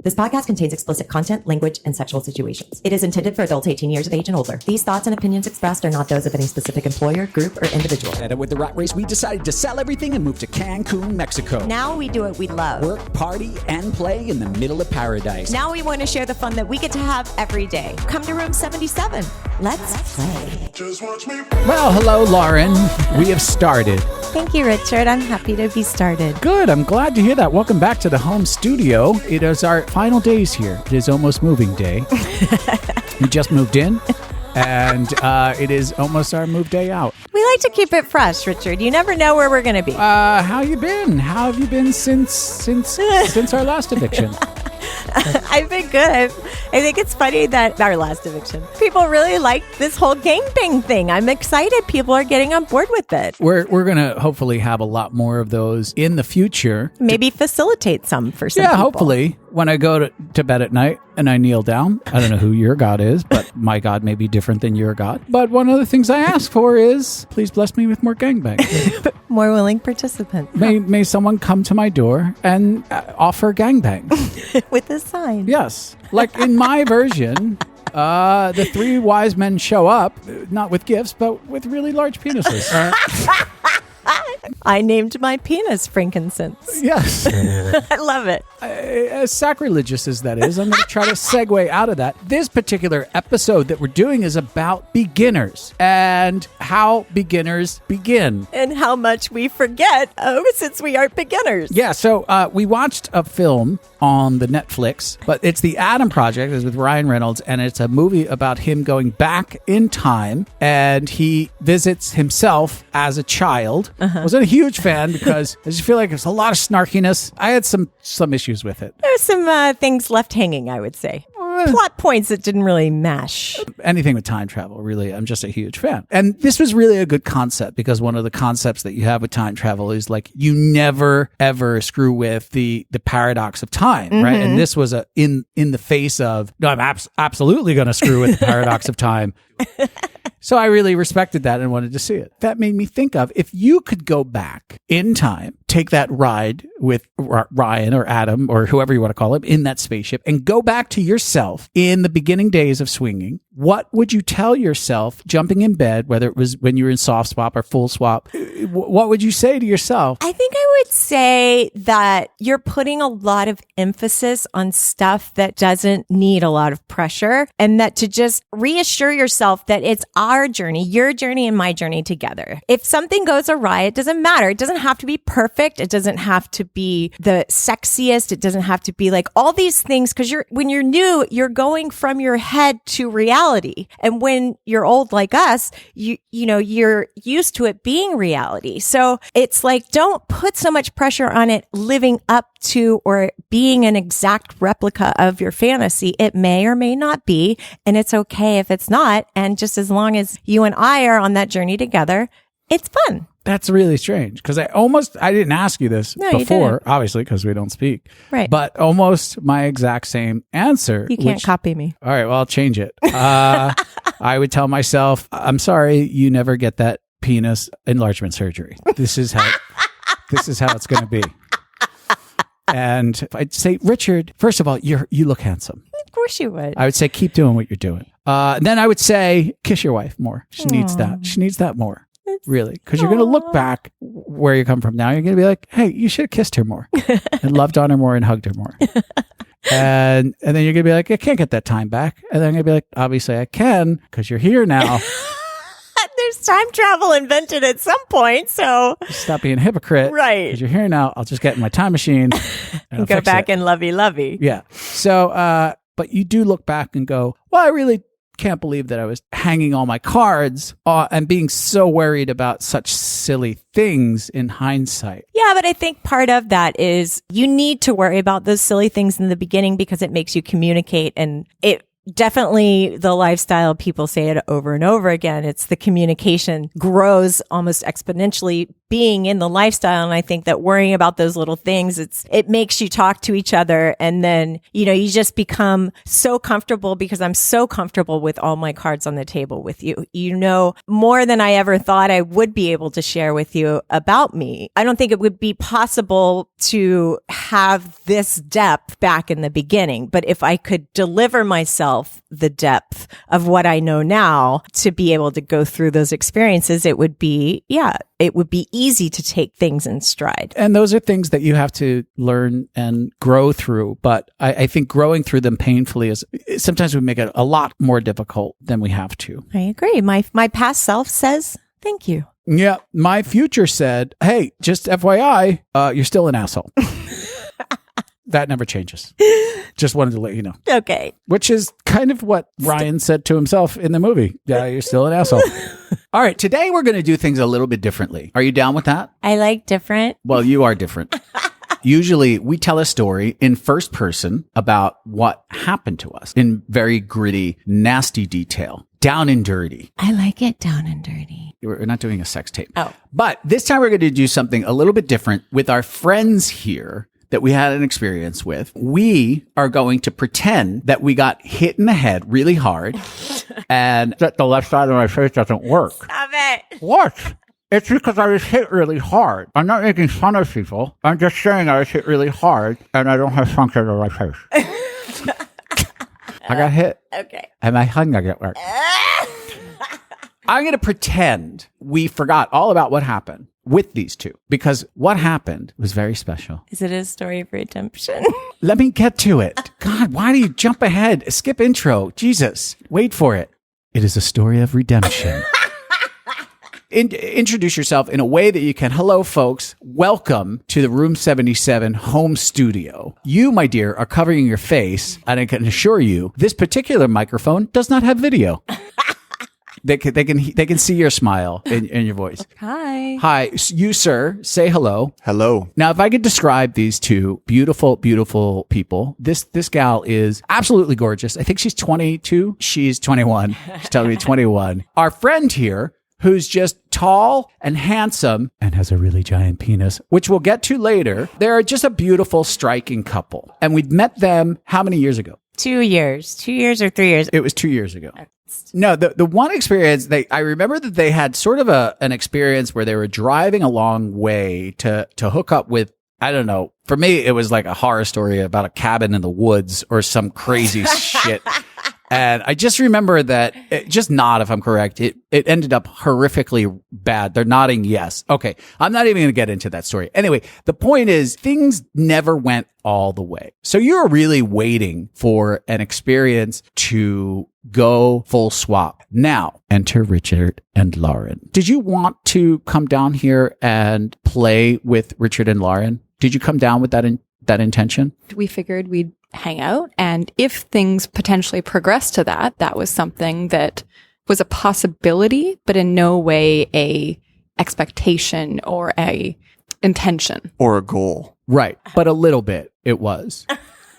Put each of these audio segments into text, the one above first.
This podcast contains explicit content, language, and sexual situations. It is intended for adults 18 years of age and older. These thoughts and opinions expressed are not those of any specific employer, group, or individual. And with the rat race, we decided to sell everything and move to Cancun, Mexico. Now we do what we love. Work, party, and play in the middle of paradise. Now we want to share the fun that we get to have every day. Come to room 77. Let's play. Just watch me. Well, hello, Lauren. We have started. Thank you, Richard. I'm happy to be started. Good. I'm glad to hear that. Welcome back to the home studio. It is our final days here. It is almost moving day. We just moved in, and it is almost our move day out. We like to keep it fresh, Richard. You never know where we're going to be. How you been? How have you been since our last eviction? I've been good. I think it's funny that our last eviction, people really like this whole gangbang thing. I'm excited. People are getting on board with it. We're going to hopefully have a lot more of those in the future. Maybe facilitate some for some Yeah, people. hopefully. When I go to bed at night and I kneel down, I don't know who your God is, but my God may be different than your God. But one of the things I ask for is, please bless me with more gangbangs. More willing participants. May someone come to my door and offer gangbang. With a sign. Yes. Like in my version, the three wise men show up, not with gifts, but with really large penises. I named my penis frankincense. Yes. I love it. As sacrilegious as that is, I'm going to try to segue out of that. This particular episode that we're doing is about beginners and how beginners begin. And how much we forget since we aren't beginners. Yeah, so we watched a film on the Netflix, but it's The Adam Project. It's with Ryan Reynolds, and it's a movie about him going back in time, and he visits himself as a child. I wasn't a huge fan because I just feel like there's a lot of snarkiness. I had some issues with it. There's some things left hanging, I would say. Plot points that didn't really mash. Anything with time travel, really, I'm just a huge fan. And this was really a good concept because one of the concepts that you have with time travel is like you never, ever screw with the paradox of time, right? And this was in the face of, no, I'm absolutely going to screw with the paradox of time. So I really respected that and wanted to see it. That made me think of, if you could go back in time, take that ride with Ryan or Adam or whoever you want to call him in that spaceship and go back to yourself in the beginning days of swinging, what would you tell yourself jumping in bed, whether it was when you were in soft swap or full swap? What would you say to yourself? I think I would say that you're putting a lot of emphasis on stuff that doesn't need a lot of pressure, and that to just reassure yourself that it's our journey, your journey and my journey together. If something goes awry, it doesn't matter. It doesn't have to be perfect. It doesn't have to be the sexiest. It doesn't have to be like all these things, because when you're new, you're going from your head to reality. And when you're old like us, you're used to it being reality. So it's like, don't put so much pressure on it living up to or being an exact replica of your fantasy. It may or may not be, and it's okay if it's not. And just as long as you and I are on that journey together, it's fun. That's really strange because I didn't ask you this before, obviously, because we don't speak. Right. But almost my exact same answer. You can't copy me. All right. Well, I'll change it. I would tell myself, I'm sorry, you never get that penis enlargement surgery. This is how it's going to be. And I'd say, Richard, first of all, you look handsome. Of course you would. I would say, keep doing what you're doing. Then I would say, kiss your wife more. She needs that. She needs that more. Really, because you're going to look back where you come from now. You're going to be like, hey, you should have kissed her more and loved on her more and hugged her more. and then you're going to be like, I can't get that time back. And then I'm going to be like, obviously I can, because you're here now. There's time travel invented at some point, so stop being a hypocrite. Right. Because you're here now. I'll just get in my time machine and go back and lovey. Yeah. So, but you do look back and go, well, I really can't believe that I was hanging all my cards and being so worried about such silly things in hindsight. Yeah, but I think part of that is you need to worry about those silly things in the beginning because it makes you communicate, and it definitely, the lifestyle, people say it over and over again. It's the communication grows almost exponentially being in the lifestyle. And I think that worrying about those little things, it makes you talk to each other. And then, you just become so comfortable because I'm so comfortable with all my cards on the table with you. More than I ever thought I would be able to share with you about me. I don't think it would be possible to have this depth back in the beginning, but if I could deliver myself the depth of what I know now to be able to go through those experiences, it would be easy to take things in stride. And those are things that you have to learn and grow through. But I think growing through them painfully sometimes we make it a lot more difficult than we have to. I agree. My past self says, thank you. Yeah. My future said, hey, just FYI, you're still an asshole. That never changes. Just wanted to let you know. Okay. Which is kind of what Ryan said to himself in the movie. Yeah, you're still an asshole. All right. Today we're going to do things a little bit differently. Are you down with that? I like different. Well, you are different. Usually we tell a story in first person about what happened to us in very gritty, nasty detail. Down and dirty. I like it down and dirty. We're not doing a sex tape. Oh. But this time we're going to do something a little bit different with our friends here that we had an experience with. We are going to pretend that we got hit in the head really hard and that the left side of my face doesn't work. Stop it. What? It's because I was hit really hard. I'm not making fun of people. I'm just saying I was hit really hard and I don't have function in my face. I got hit. Okay. And my tongue got work. I'm going to pretend we forgot all about what happened with these two because what happened was very special. Is it a story of redemption? Let me get to it. God, why do you jump ahead? Skip intro. Jesus. Wait for it. It is a story of redemption. Introduce yourself in a way that you can. Hello, folks. Welcome to the Room 77 home studio. You, my dear, are covering your face, and I can assure you, this particular microphone does not have video. They can see your smile in your voice. Hi. Hi. You, sir, say hello. Hello. Now, if I could describe these two beautiful, beautiful people, this gal is absolutely gorgeous. I think she's 22. She's 21. She's telling me 21. Our friend here, who's just tall and handsome and has a really giant penis, which we'll get to later. They're just a beautiful, striking couple. And we'd met them how many years ago? 2 years. 2 years or 3 years? It was 2 years ago. No, the one experience, I remember that they had sort of an experience where they were driving a long way to hook up with, I don't know. For me, it was like a horror story about a cabin in the woods or some crazy shit. And I just remember that, just nod if I'm correct, it ended up horrifically bad. They're nodding yes. Okay. I'm not even going to get into that story. Anyway, the point is things never went all the way. So you're really waiting for an experience to go full swap. Now, enter Richard and Lauren. Did you want to come down here and play with Richard and Lauren? Did you come down with that intention? We figured we'd hang out. And if things potentially progressed to that was something that was a possibility, but in no way a expectation or a intention. Or a goal. Right. But a little bit it was.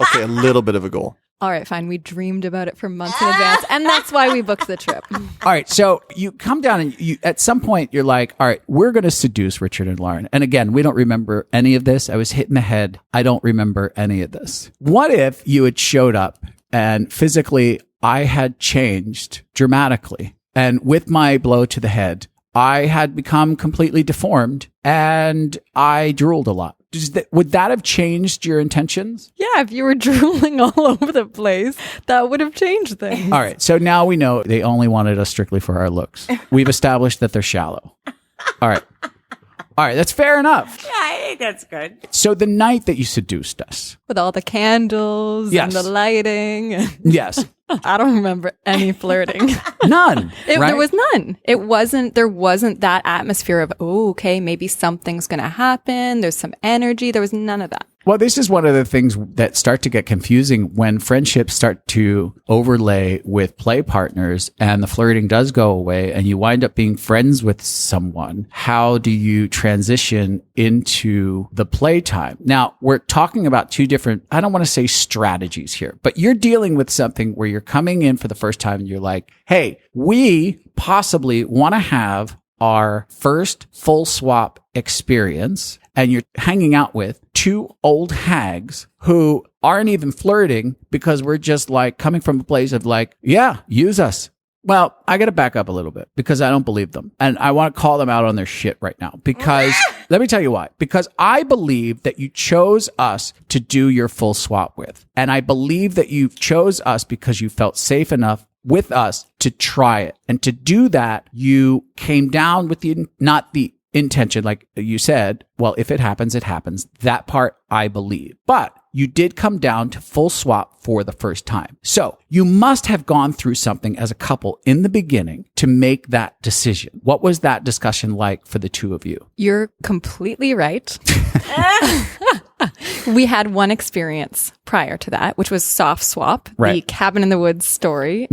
Okay, a little bit of a goal. All right, fine. We dreamed about it for months in advance. And that's why we booked the trip. All right. So you come down and at some point you're like, all right, we're going to seduce Richard and Lauren. And again, we don't remember any of this. I was hit in the head. I don't remember any of this. What if you had showed up and physically I had changed dramatically? And with my blow to the head, I had become completely deformed and I drooled a lot. Would that have changed your intentions? Yeah, if you were drooling all over the place, that would have changed things. All right. So now we know they only wanted us strictly for our looks. We've established that they're shallow. All right. All right. That's fair enough. Yeah, I think that's good. So the night that you seduced us. With all the candles Yes. and the lighting. Yes. I don't remember any flirting. None. Right? There was none. There wasn't that atmosphere of, oh, okay, maybe something's going to happen. There's some energy. There was none of that. Well, this is one of the things that start to get confusing when friendships start to overlay with play partners and the flirting does go away and you wind up being friends with someone. How do you transition into the playtime? Now, we're talking about two different, I don't want to say strategies here, but you're dealing with something where you're coming in for the first time and you're like, hey, we possibly want to have our first full swap experience and you're hanging out with two old hags who aren't even flirting because we're just like coming from a place of like, yeah, use us. Well, I got to back up a little bit because I don't believe them. And I want to call them out on their shit right now because let me tell you why. Because I believe that you chose us to do your full swap with. And I believe that you chose us because you felt safe enough with us to try it. And to do that, you came down with not the intention, like you said, well, if it happens, it happens. That part I believe. But you did come down to full swap for the first time. So you must have gone through something as a couple in the beginning to make that decision. What was that discussion like for the two of you? You're completely right. We had one experience prior to that, which was soft swap, the cabin in the woods story.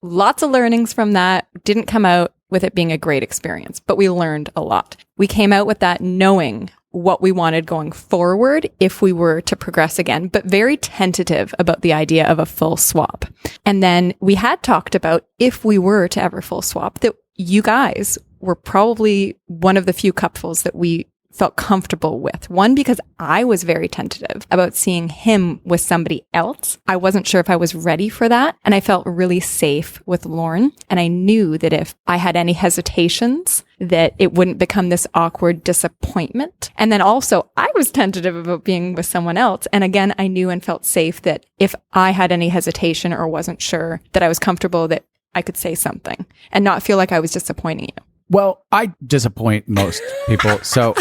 Lots of learnings from that. Didn't come out with it being a great experience, but we learned a lot. We came out with that knowing what we wanted going forward if we were to progress again, but very tentative about the idea of a full swap. And then we had talked about if we were to ever full swap, that you guys were probably one of the few couples that we felt comfortable with. One, because I was very tentative about seeing him with somebody else. I wasn't sure if I was ready for that. And I felt really safe with Lauren. And I knew that if I had any hesitations, that it wouldn't become this awkward disappointment. And then also I was tentative about being with someone else. And again, I knew and felt safe that if I had any hesitation or wasn't sure, that I was comfortable that I could say something and not feel like I was disappointing you. Well, I disappoint most people. So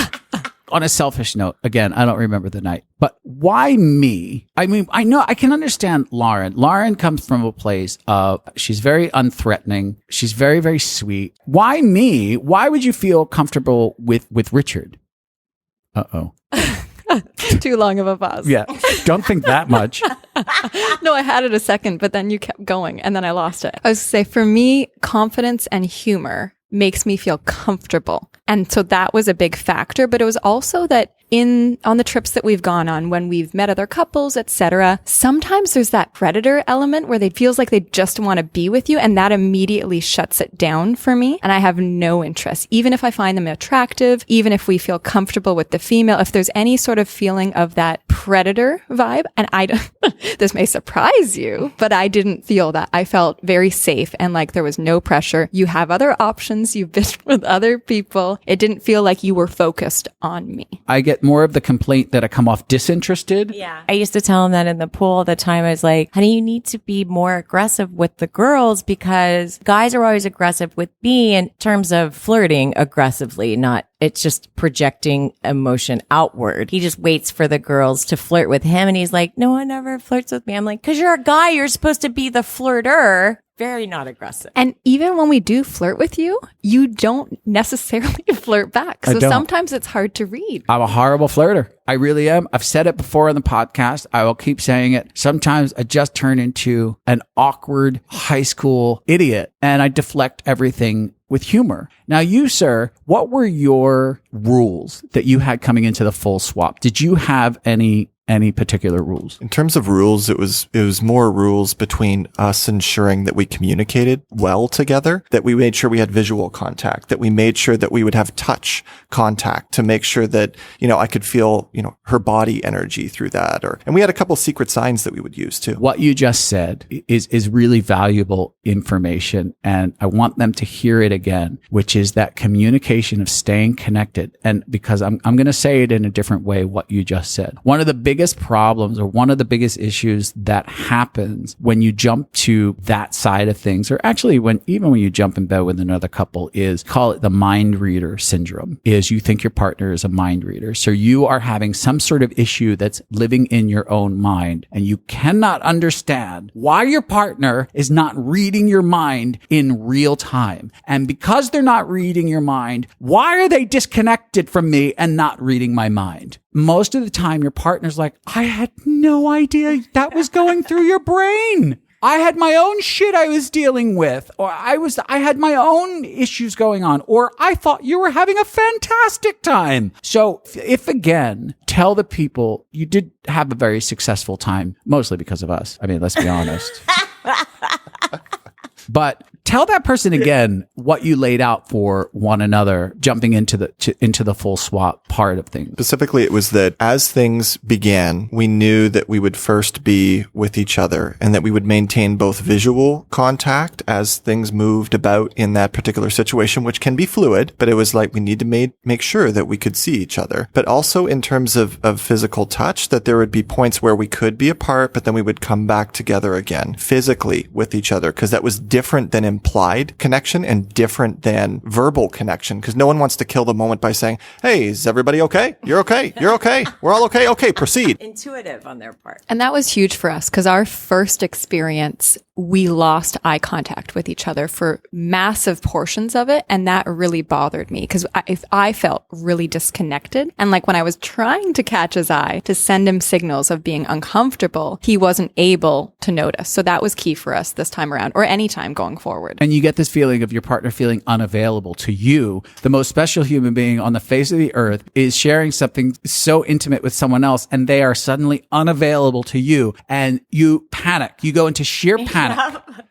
on a selfish note, again, I don't remember the night, but why me? I mean, I know I can understand Lauren. Lauren comes from a place of she's very unthreatening. She's very, very sweet. Why me? Why would you feel comfortable with Richard? Uh-oh. Too long of a pause. Yeah. Don't think that much. No, I had it a second, but then you kept going and then I lost it. I was to say, for me, confidence and humor makes me feel comfortable. And so that was a big factor, but it was also that on the trips that we've gone on, when we've met other couples, etc., sometimes there's that predator element where it feels like they just want to be with you, and that immediately shuts it down for me. And I have no interest, even if I find them attractive, even if we feel comfortable with the female, if there's any sort of feeling of that predator vibe. And this may surprise you, but I didn't feel that. I felt very safe and like there was no pressure. You have other options. You've been with other people. It didn't feel like you were focused on me. I get more of the complaint that I come off disinterested. Yeah. I used to tell him that in the pool all the time. I was like, honey, you need to be more aggressive with the girls because guys are always aggressive with me in terms of flirting aggressively, not it's just projecting emotion outward. He just waits for the girls to flirt with him. And he's like, no one ever flirts with me. I'm like, cause you're a guy. You're supposed to be the flirter. Very not aggressive. And even when we do flirt with you, you don't necessarily flirt back. So sometimes it's hard to read. I'm a horrible flirter. I really am. I've said it before on the podcast. I will keep saying it. Sometimes I just turn into an awkward high school idiot and I deflect everything with humor. Now you, sir, what were your rules that you had coming into the full swap? Did you have any particular rules? In terms of rules, it was more rules between us ensuring that we communicated well together, that we made sure we had visual contact, that we made sure that we would have touch contact to make sure that, I could feel, her body energy through that. And we had a couple secret signs that we would use too. What you just said is really valuable information. And I want them to hear it again, which is that communication of staying connected. And because I'm going to say it in a different way, what you just said. One of the biggest problems or one of the biggest issues that happens when you jump to that side of things, or actually even when you jump in bed with another couple, is call it the mind reader syndrome, is you think your partner is a mind reader. So you are having some sort of issue that's living in your own mind and you cannot understand why your partner is not reading your mind in real time. And because they're not reading your mind, why are they disconnected from me and not reading my mind? Most of the time, your partner's like, I had no idea that was going through your brain. I had my own shit I was dealing with, or I had my own issues going on, or I thought you were having a fantastic time. So if again, tell the people you did have a very successful time, mostly because of us. I mean, let's be honest. But Tell that person again what you laid out for one another, jumping into the full swap part of things. Specifically, it was that as things began, we knew that we would first be with each other and that we would maintain both visual contact as things moved about in that particular situation, which can be fluid, but it was like we need to make sure that we could see each other. But also in terms of physical touch, that there would be points where we could be apart, but then we would come back together again physically with each other, because that was different than implied connection and different than verbal connection, because no one wants to kill the moment by saying, hey, is everybody okay? You're okay. You're okay. We're all okay. Okay, proceed. Intuitive on their part. And that was huge for us because our first experience, we lost eye contact with each other for massive portions of it. And that really bothered me because I felt really disconnected. And like when I was trying to catch his eye to send him signals of being uncomfortable, he wasn't able to notice. So that was key for us this time around, or any time going forward. And you get this feeling of your partner feeling unavailable to you. The most special human being on the face of the earth is sharing something so intimate with someone else, and they are suddenly unavailable to you. And you panic. You go into sheer panic.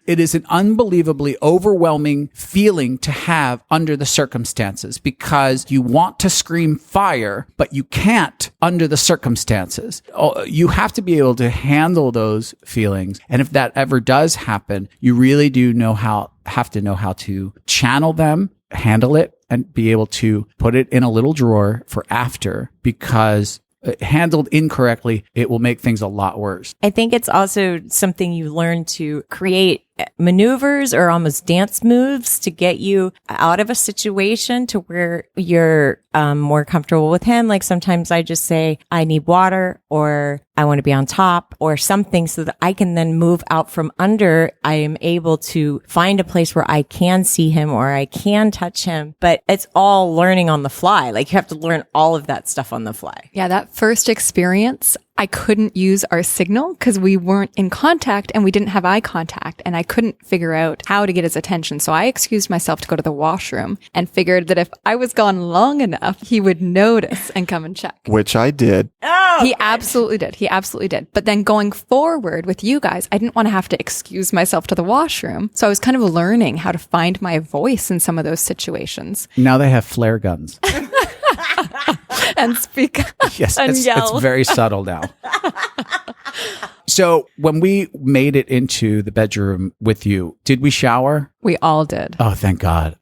It is an unbelievably overwhelming feeling to have under the circumstances, because you want to scream fire, but you can't under the circumstances. You have to be able to handle those feelings. And if that ever does happen, you really do have to know how to channel them, handle it, and be able to put it in a little drawer for after, because handled incorrectly, it will make things a lot worse. I think it's also something you learn to create maneuvers or almost dance moves to get you out of a situation to where you're more comfortable with him. Like sometimes I just say, I need water, or I want to be on top, or something, so that I can then move out from under. I am able to find a place where I can see him or I can touch him, but it's all learning on the fly. Like you have to learn all of that stuff on the fly. Yeah, that first experience, I couldn't use our signal because we weren't in contact and we didn't have eye contact, and I couldn't figure out how to get his attention. So I excused myself to go to the washroom and figured that if I was gone long enough, he would notice and come and check. Which I did. Oh, He absolutely did. He absolutely did. But then going forward with you guys, I didn't want to have to excuse myself to the washroom. So I was kind of learning how to find my voice in some of those situations. Now they have flare guns. And speak Yes, and yell. it's very subtle now. So when we made it into the bedroom with you, did we shower? We all did. Oh, thank God.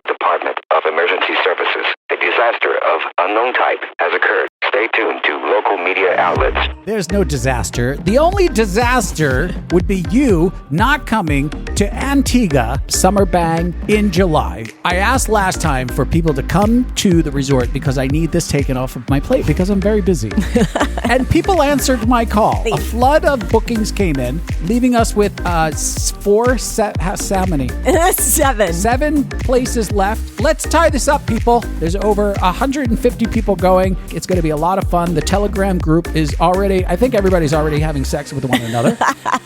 Department of Emergency Services. A disaster of unknown type has occurred. Stay tuned to local media outlets. There's no disaster. The only disaster would be you not coming to Antigua Summer Bang in July. I asked last time for people to come to the resort because I need this taken off of my plate because I'm very busy. And people answered my call. A flood of bookings came in, leaving us with how many? 7. 7 places left. Let's tie this up, people. There's over 150 people going. It's going to be a lot of fun. The Telegram group is already, I think everybody's already having sex with one another.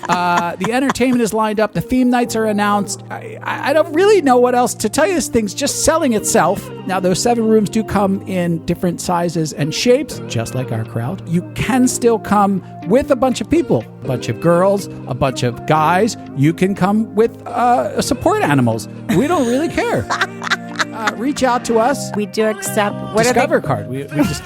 The entertainment is lined up. The theme nights are announced. I don't really know what else to tell you. This thing's just selling itself. Now, those 7 rooms do come in different sizes and shapes, just like our crowd. You can still come with a bunch of people, a bunch of girls, a bunch of guys. You can come with support animals. We don't really care. Reach out to us. We do accept Discover card. We just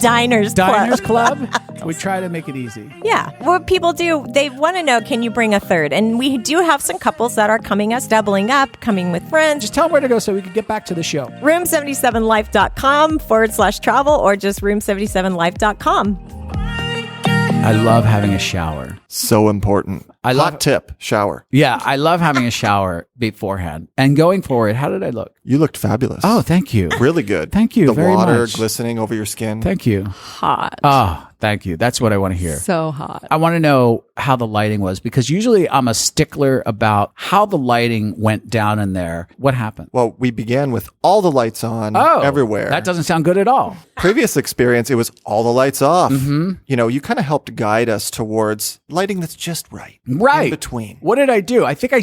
Diners Club. We try to make it easy. Yeah. What people do, they want to know, can you bring a third? And we do have some couples that are coming us, doubling up, coming with friends. Just tell them where to go so we can get back to the show. room77life.com/travel, or just room77life.com. I love having a shower. So important. Hot tip, shower. Yeah, I love having a shower beforehand. And going forward, how did I look? You looked fabulous. Oh, thank you. Really good. Thank you the very water much. glistening over your skin. Thank you. Hot. Oh, thank you. That's what I want to hear. So hot. I want to know how the lighting was, because usually I'm a stickler about how the lighting went down in there. What happened? Well, we began with all the lights on everywhere. That doesn't sound good at all. Previous experience, it was all the lights off. Mm-hmm. You know, you kind of helped guide us towards lighting that's just right. Right. In between. What did I do? I think I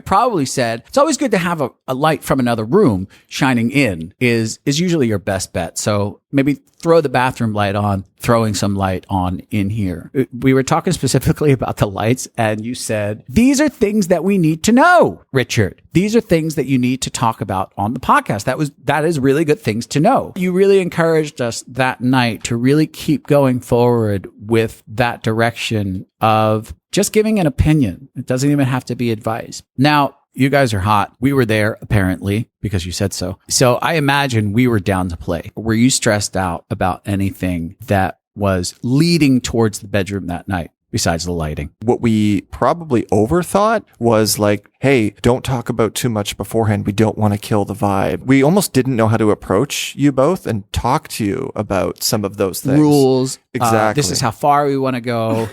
probably said, it's always good to have a light from another room shining in is usually your best bet. So maybe throw the bathroom light on, throwing some light on in here. We were talking specifically about the lights, and you said, these are things that we need to know, Richard. These are things that you need to talk about on the podcast. That is really good things to know. You really encouraged us that night to really keep going forward with that direction of just giving an opinion. It doesn't even have to be advice. Now, you guys are hot. We were there, apparently, because you said so. So I imagine we were down to play. Were you stressed out about anything that was leading towards the bedroom that night? Besides the lighting. What we probably overthought was like, hey, don't talk about too much beforehand. We don't want to kill the vibe. We almost didn't know how to approach you both and talk to you about some of those things. Rules. Exactly. This is how far we want to go.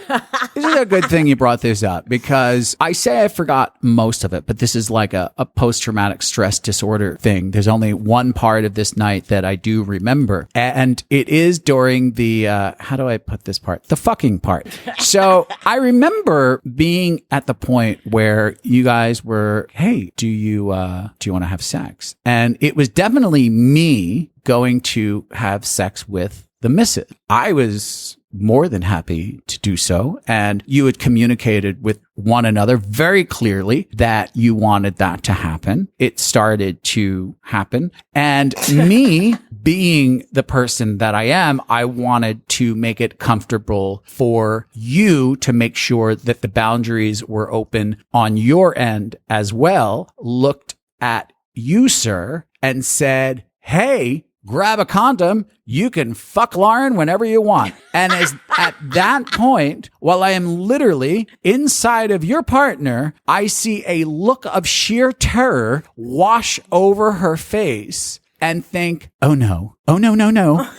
This is a good thing you brought this up, because I say I forgot most of it, but this is like a post-traumatic stress disorder thing. There's only one part of this night that I do remember. And it is during the, how do I put this part? The fucking part. So I remember being at the point where you guys were, hey, do you want to have sex? And it was definitely me going to have sex with the missus. I was more than happy to do so. And you had communicated with one another very clearly that you wanted that to happen. It started to happen. And me being the person that I am, I wanted to make it comfortable for you to make sure that the boundaries were open on your end as well. Looked at you, sir, and said, hey, grab a condom. You can fuck Lauren whenever you want. And at that point, while I am literally inside of your partner, I see a look of sheer terror wash over her face and think, oh no, no.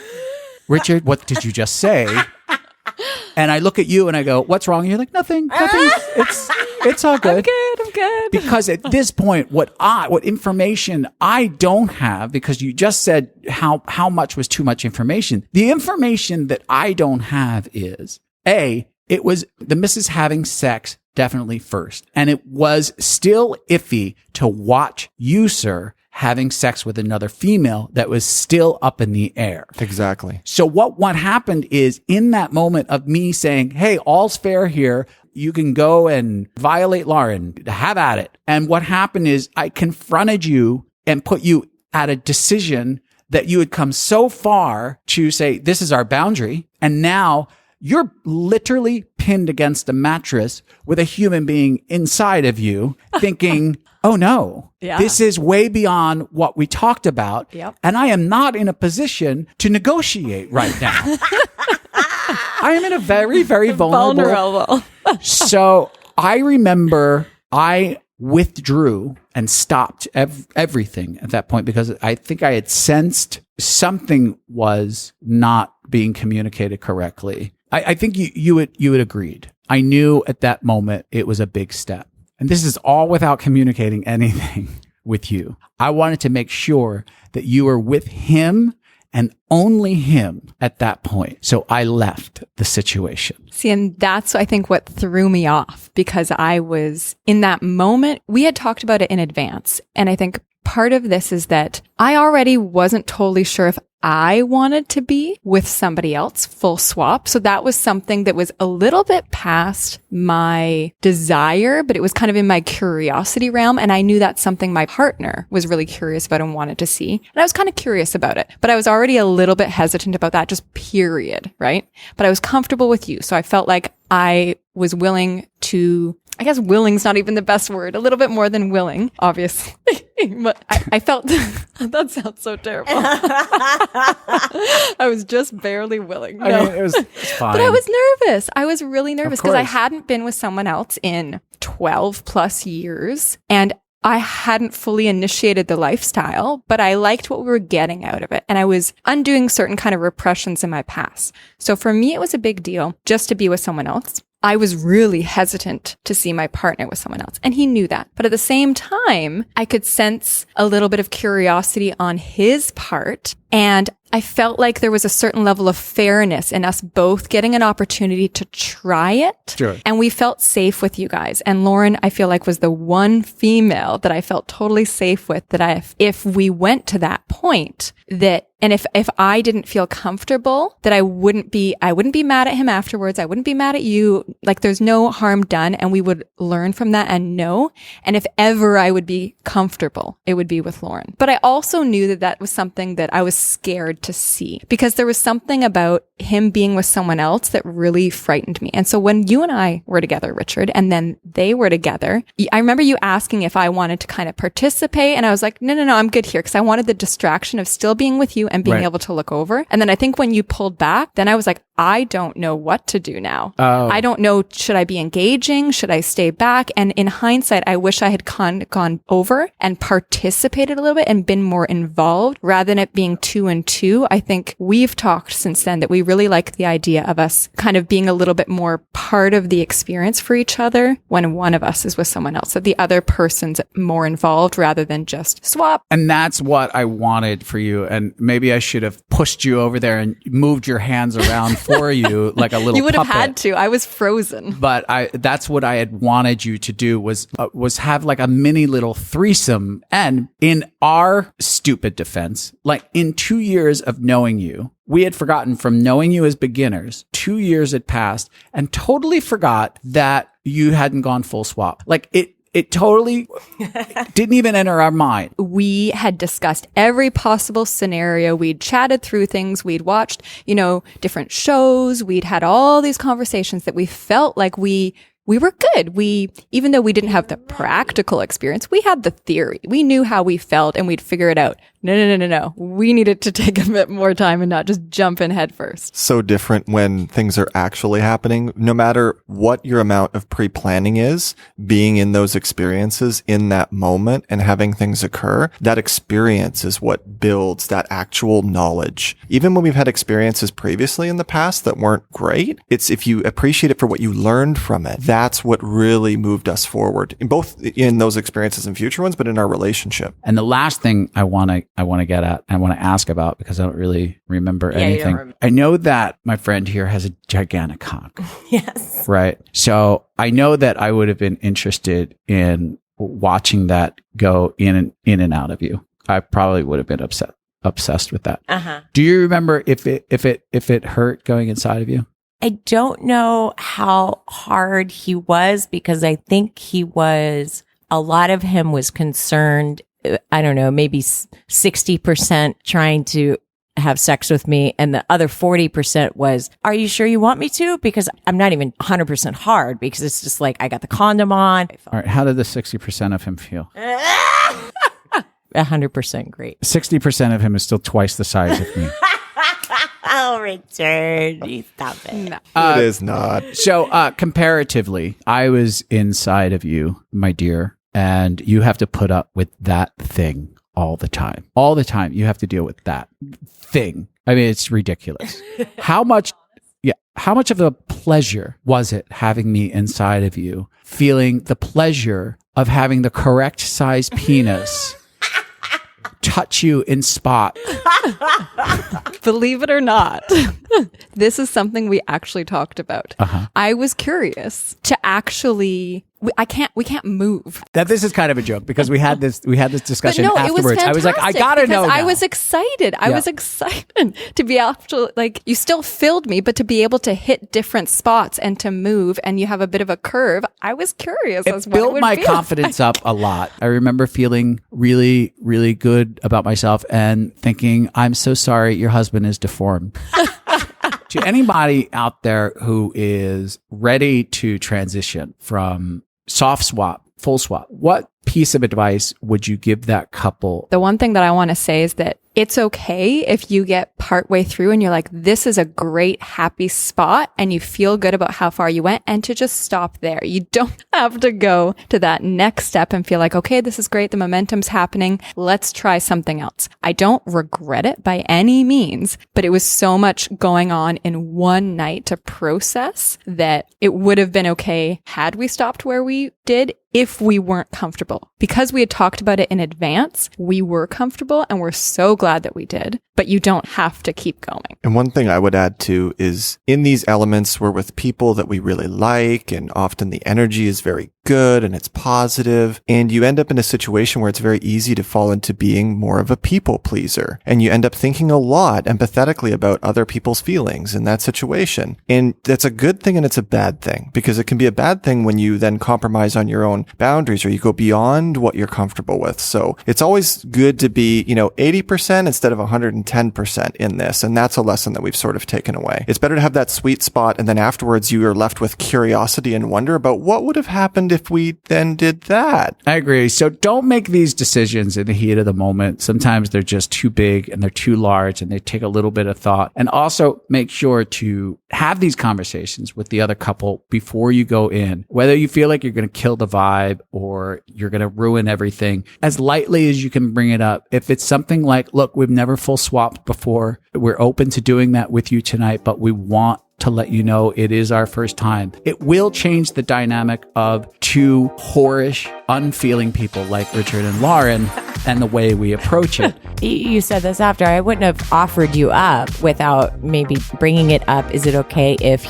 Richard, what did you just say? And I look at you and I go, what's wrong? And you're like, nothing. It's all good. I'm good. Because at this point, what information I don't have, because you just said how much was too much information. The information that I don't have is, it was the missus having sex definitely first. And it was still iffy to watch you, sir, having sex with another female that was still up in the air. Exactly. So what happened is, in that moment of me saying, hey, all's fair here, you can go and violate Lauren, have at it. And what happened is I confronted you and put you at a decision that you had come so far to say, this is our boundary. And now you're literally pinned against a mattress with a human being inside of you thinking, oh no, this is way beyond what we talked about. Yep. And I am not in a position to negotiate right now. I am in a very, very vulnerable. So I remember I withdrew and stopped everything at that point, because I think I had sensed something was not being communicated correctly. I think you had agreed. I knew at that moment it was a big step. And this is all without communicating anything with you. I wanted to make sure that you were with him and only him at that point. So I left the situation. See, and that's, I think, what threw me off, because I was in that moment. We had talked about it in advance. And I think part of this is that I already wasn't totally sure if I wanted to be with somebody else, full swap. So that was something that was a little bit past my desire, but it was kind of in my curiosity realm. And I knew that's something my partner was really curious about and wanted to see. And I was kind of curious about it, but I was already a little bit hesitant about that, just period, right? But I was comfortable with you. So I felt like I was willing to, I guess willing's not even the best word, a little bit more than willing, obviously. But I felt, that sounds so terrible. I was just barely willing. I mean, it was fine. But I was nervous. I was really nervous because I hadn't been with someone else in 12 plus years. And I hadn't fully initiated the lifestyle, but I liked what we were getting out of it. And I was undoing certain kind of repressions in my past. So for me, it was a big deal just to be with someone else. I was really hesitant to see my partner with someone else, and he knew that. But at the same time, I could sense a little bit of curiosity on his part, and I I felt like there was a certain level of fairness in us both getting an opportunity to try it. Sure. And we felt safe with you guys. And Lauren, I feel like, was the one female that I felt totally safe with, that if we went to that point, and if I didn't feel comfortable, that I wouldn't be mad at him afterwards. I wouldn't be mad at you. Like, there's no harm done, and we would learn from that and know. And if ever I would be comfortable, it would be with Lauren. But I also knew that was something that I was scared to see, because there was something about him being with someone else that really frightened me. And so when you and I were together, Richard, and then they were together, I remember you asking if I wanted to kind of participate. And I was like, no, I'm good here, because I wanted the distraction of still being with you and being able to look over. And then I think when you pulled back, then I was like, I don't know what to do now. I don't know. Should I be engaging? Should I stay back? And in hindsight, I wish I had gone over and participated a little bit and been more involved rather than it being 2 and 2. I think we've talked since then that we really like the idea of us kind of being a little bit more part of the experience for each other when one of us is with someone else. So the other person's more involved rather than just swap. And that's what I wanted for you. And maybe I should have pushed you over there and moved your hands around for you like a little You would puppet. have had to. I was frozen. But that's what I had wanted you to do was have like a mini little threesome. And in our stupid defense, like in 2 years of knowing you, we had forgotten from knowing you as beginners, 2 years had passed and totally forgot that you hadn't gone full swap. Like it totally didn't even enter our mind. We had discussed every possible scenario. We'd chatted through things. We'd watched, different shows. We'd had all these conversations that we felt like we were good. Even though we didn't have the practical experience, we had the theory. We knew how we felt and we'd figure it out. No. We needed to take a bit more time and not just jump in head first. So different when things are actually happening. No matter what your amount of pre-planning is, being in those experiences in that moment and having things occur, that experience is what builds that actual knowledge. Even when we've had experiences previously in the past that weren't great, it's if you appreciate it for what you learned from it, that's what really moved us forward, in both in those experiences and future ones, but in our relationship. And the last thing I want to get at, I want to ask about, because I don't really remember anything. I know that my friend here has a gigantic cock. Yes. Right. So I know that I would have been interested in watching that go in and out of you. I probably would have been obsessed with that. Uh-huh. Do you remember if it hurt going inside of you? I don't know how hard he was, because I think a lot of him was concerned, I don't know, maybe 60% trying to have sex with me. And the other 40% was, are you sure you want me to? Because I'm not even 100% hard, because it's just like, I got the condom on. All right. How did the 60% of him feel? 100% great. 60% of him is still twice the size of me. Oh, Richard, you stop it. No. It is not. So comparatively, I was inside of you, my dear, and you have to put up with that thing all the time. All the time, you have to deal with that thing. I mean, it's ridiculous. How much of a pleasure was it having me inside of you, feeling the pleasure of having the correct size penis touch you in spot? Believe it or not, this is something we actually talked about. I was curious to actually. We can't move. That this is kind of a joke, because we had this discussion But no, afterwards. It was I was like, I gotta know. I now. was excited. I was excited to be able to, like, you still filled me, but to be able to hit different spots and to move, and you have a bit of a curve. I was curious. It built my confidence up a lot. I remember feeling really, really good about myself and thinking, I'm so sorry your husband is deformed. To anybody out there who is ready to transition from soft swap, full swap, what piece of advice would you give that couple? The one thing that I want to say is that it's okay if you get partway through and you're like, this is a great, happy spot, and you feel good about how far you went, and to just stop there. You don't have to go to that next step and feel like, okay, this is great. The momentum's happening. Let's try something else. I don't regret it by any means, but it was so much going on in one night to process that it would have been okay had we stopped where we did, if we weren't comfortable. Because we had talked about it in advance, we were comfortable and we're so glad that we did. But you don't have to keep going. And one thing I would add too is in these elements, we're with people that we really like, and often the energy is very good and it's positive. And you end up in a situation where it's very easy to fall into being more of a people pleaser. And you end up thinking a lot empathetically about other people's feelings in that situation. And that's a good thing and it's a bad thing, because it can be a bad thing when you then compromise on your own boundaries or you go beyond what you're comfortable with. So it's always good to be, 80% instead of 110% in this. And that's a lesson that we've sort of taken away. It's better to have that sweet spot, and then afterwards you are left with curiosity and wonder about what would have happened if we then did that. I agree. So don't make these decisions in the heat of the moment. Sometimes they're just too big and they're too large and they take a little bit of thought. And also make sure to have these conversations with the other couple before you go in, whether you feel like you're going to kill the vibe or you're going to ruin everything, as lightly as you can bring it up. If it's something like, look, we've never full swapped before. We're open to doing that with you tonight, but we want to let you know it is our first time. It will change the dynamic of two whorish, unfeeling people like Richard and Lauren and the way we approach it. You said this after. I wouldn't have offered you up without maybe bringing it up. Is it okay if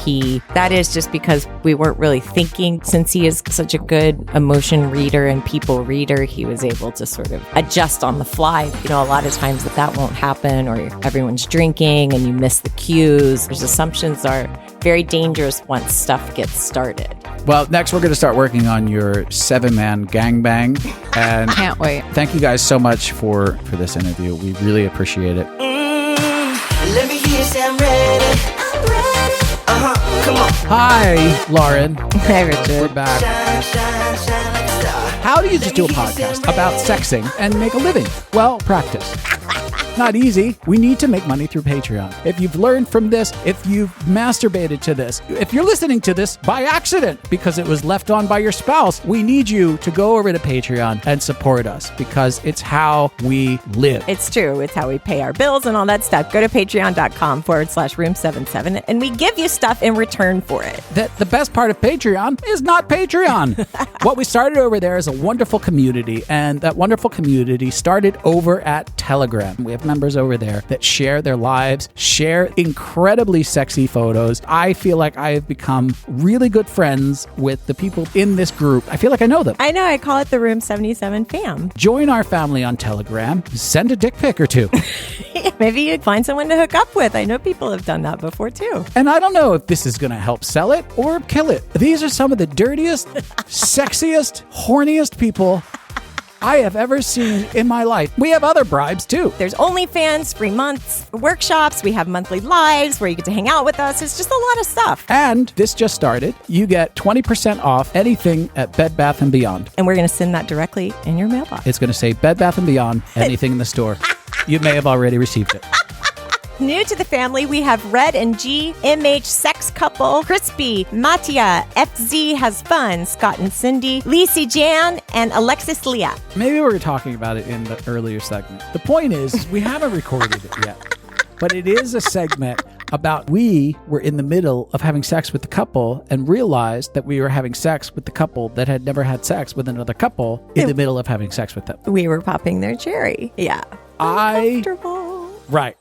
that is just because we weren't really thinking, since he is such a good emotion reader and people reader, he was able to sort of adjust on the fly. A lot of times that won't happen, or everyone's drinking and you miss the cues. There's assumptions are very dangerous once stuff gets started. Well, next we're going to start working on your 7-man gangbang. And Can't wait. thank you guys so much for this interview. We really appreciate it. Let me hear you say I'm ready. I'm ready. Come on. Hi, Lauren. Hi, Richard. We're back. Shine like a star. How do you just do a podcast about sexing and make a living? Well, practice. Not easy. We need to make money through Patreon. If you've learned from this, if you've masturbated to this, if you're listening to this by accident because it was left on by your spouse, we need you to go over to Patreon and support us, because it's how we live. It's true. It's how we pay our bills and all that stuff. Go to patreon.com/room77 and we give you stuff in return for it. The best part of Patreon is not Patreon. What we started over there is a wonderful community, and that wonderful community started over at Telegram. We have members over there that share their lives, share incredibly sexy photos. I feel like I have become really good friends with the people in this group. I feel like I know them. I know. I call it the Room 77 fam. Join our family on Telegram. Send a dick pic or two. Maybe you'd find someone to hook up with. I know people have done that before too. And I don't know if this is going to help sell it or kill it. These are some of the dirtiest, sexiest, horniest people I have ever seen in my life. We have other bribes too. There's OnlyFans, free months, workshops. We have monthly lives where you get to hang out with us. It's just a lot of stuff. And this just started. You get 20% off anything at Bed Bath & Beyond. And we're going to send that directly in your mailbox. It's going to say Bed Bath & Beyond, anything in the store. You may have already received it. New to the family, we have Red and G, MH Sex Couple, Crispy, Matia, FZ Has Fun, Scott and Cindy, Lacey Jan, and Alexis Leah. Maybe we were talking about it in the earlier segment. The point is, we haven't recorded it yet, but it is a segment about we were in the middle of having sex with the couple and realized that we were having sex with the couple that had never had sex with another couple in the middle of having sex with them. We were popping their cherry. Yeah. Comfortable. Right.